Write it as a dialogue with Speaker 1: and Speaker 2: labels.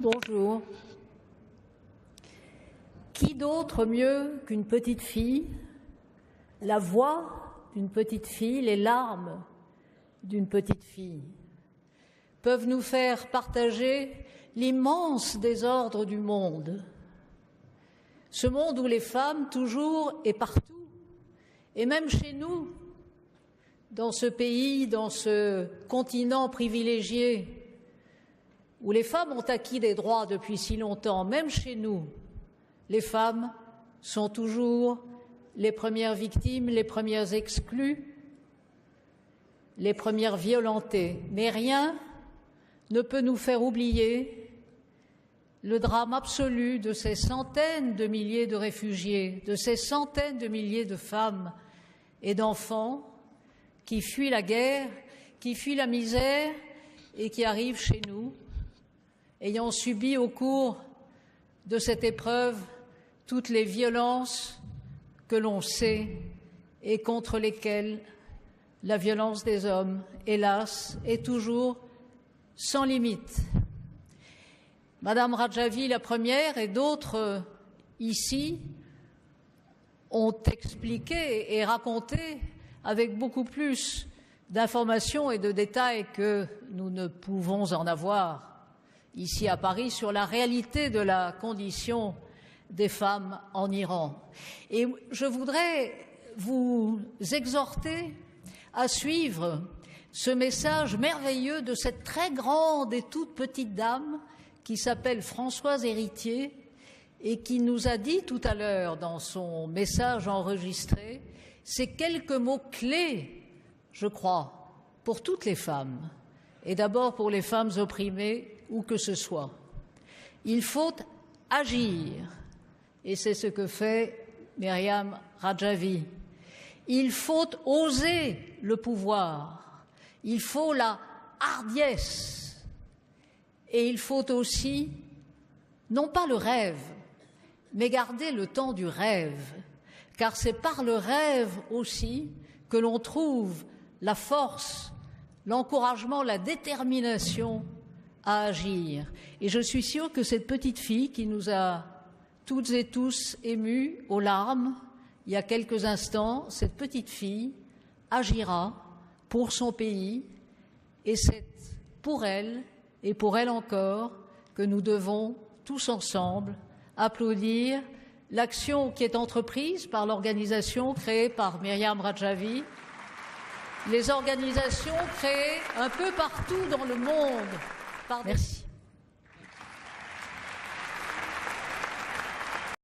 Speaker 1: Bonjour. Qui d'autre mieux qu'une petite fille, la voix d'une petite fille, les larmes d'une petite fille, peuvent nous faire partager l'immense désordre du monde. Ce monde où les femmes, toujours et partout, et même chez nous, dans ce pays, dans ce continent privilégié, où les femmes ont acquis des droits depuis si longtemps, même chez nous, les femmes sont toujours les premières victimes, les premières exclues, les premières violentées. Mais rien ne peut nous faire oublier le drame absolu de ces centaines de milliers de réfugiés, de ces centaines de milliers de femmes et d'enfants qui fuient la guerre, qui fuient la misère et qui arrivent chez nous, ayant subi au cours de cette épreuve toutes les violences que l'on sait et contre lesquelles la violence des hommes, hélas, est toujours sans limite. Madame Radjavi, la première, et d'autres ici ont expliqué et raconté avec beaucoup plus d'informations et de détails que nous ne pouvons en avoir ici à Paris sur la réalité de la condition des femmes en Iran. Et je voudrais vous exhorter à suivre ce message merveilleux de cette très grande et toute petite dame qui s'appelle Françoise Héritier et qui nous a dit tout à l'heure dans son message enregistré ces quelques mots clés, je crois, pour toutes les femmes et d'abord pour les femmes opprimées où que ce soit. Il faut agir et c'est ce que fait Myriam Radjavi. Il faut oser le pouvoir, il faut la hardiesse et il faut aussi, non pas le rêve, mais garder le temps du rêve, car c'est par le rêve aussi que l'on trouve la force, l'encouragement, la détermination à agir. Et je suis sûre que cette petite fille qui nous a toutes et tous émus aux larmes il y a quelques instants, cette petite fille agira pour son pays et c'est pour elle et pour elle encore que nous devons tous ensemble applaudir l'action qui est entreprise par l'organisation créée par Myriam Radjavi, les organisations créées un peu partout dans le monde. Merci.